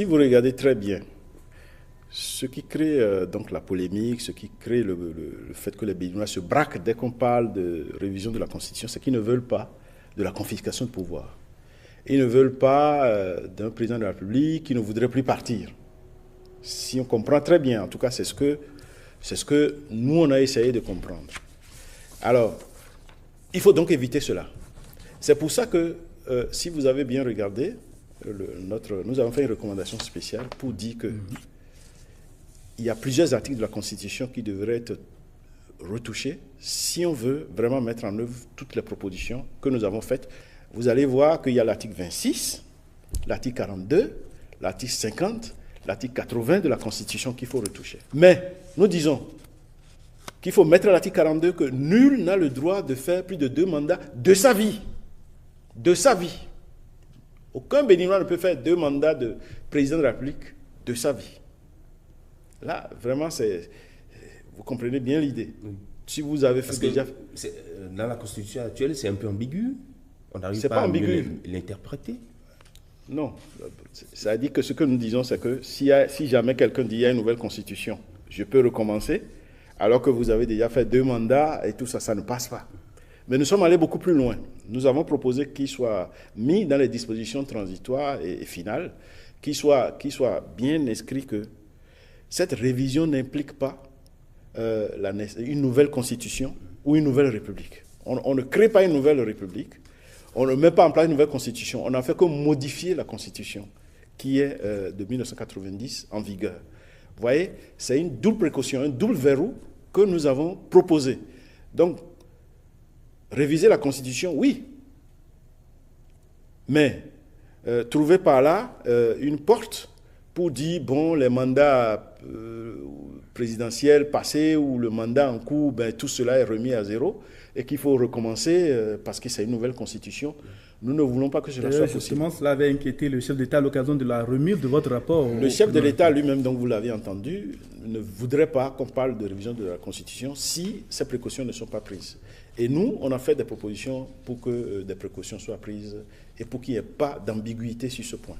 si vous regardez très bien, ce qui crée donc la polémique, ce qui crée le fait que les Béninois se braquent dès qu'on parle de révision de la Constitution, c'est qu'ils ne veulent pas de la confiscation de pouvoir. Ils ne veulent pas d'un président de la République qui ne voudrait plus partir. Si on comprend très bien, en tout cas c'est ce que nous on a essayé de comprendre. Alors, il faut donc éviter cela. C'est pour ça que si vous avez bien regardé, nous avons fait une recommandation spéciale pour dire que il y a plusieurs articles de la Constitution qui devraient être retouchés si on veut vraiment mettre en œuvre toutes les propositions que nous avons faites. Vous allez voir qu'il y a l'article 26, l'article 42, l'article 50, l'article 80 de la Constitution qu'il faut retoucher. Mais nous disons qu'il faut mettre à l'article 42 que nul n'a le droit de faire plus de 2 mandats de sa vie. De sa vie. Aucun Béninois ne peut faire 2 mandats de président de la République de sa vie. Là, vraiment, vous comprenez bien l'idée. Oui. Si vous avez fait déjà... Dans la Constitution actuelle, c'est un peu ambigu. On n'arrive pas à l'interpréter. Non. Ça dit que ce que nous disons, c'est que si jamais quelqu'un dit qu'il y a une nouvelle Constitution, je peux recommencer, alors que vous avez déjà fait 2 mandats et tout ça, ça ne passe pas. Mais nous sommes allés beaucoup plus loin. Nous avons proposé qu'il soit mis dans les dispositions transitoires et finales, qu'il soit bien inscrit que cette révision n'implique pas une nouvelle constitution ou une nouvelle république. On ne crée pas une nouvelle république, on ne met pas en place une nouvelle constitution, on n'a fait que modifier la constitution qui est de 1990 en vigueur. Vous voyez, c'est une double précaution, un double verrou que nous avons proposé. Donc, réviser la constitution, oui, mais trouver par là une porte pour dire, bon, les mandats présidentiels passés ou le mandat en cours, ben, tout cela est remis à zéro et qu'il faut recommencer parce que c'est une nouvelle constitution. Nous ne voulons pas que cela soit possible. Justement, cela avait inquiété le chef d'État à l'occasion de la remise de votre rapport. Le chef de l'État lui-même, donc vous l'avez entendu, ne voudrait pas qu'on parle de révision de la Constitution si ces précautions ne sont pas prises. Et nous, on a fait des propositions pour que des précautions soient prises et pour qu'il n'y ait pas d'ambiguïté sur ce point.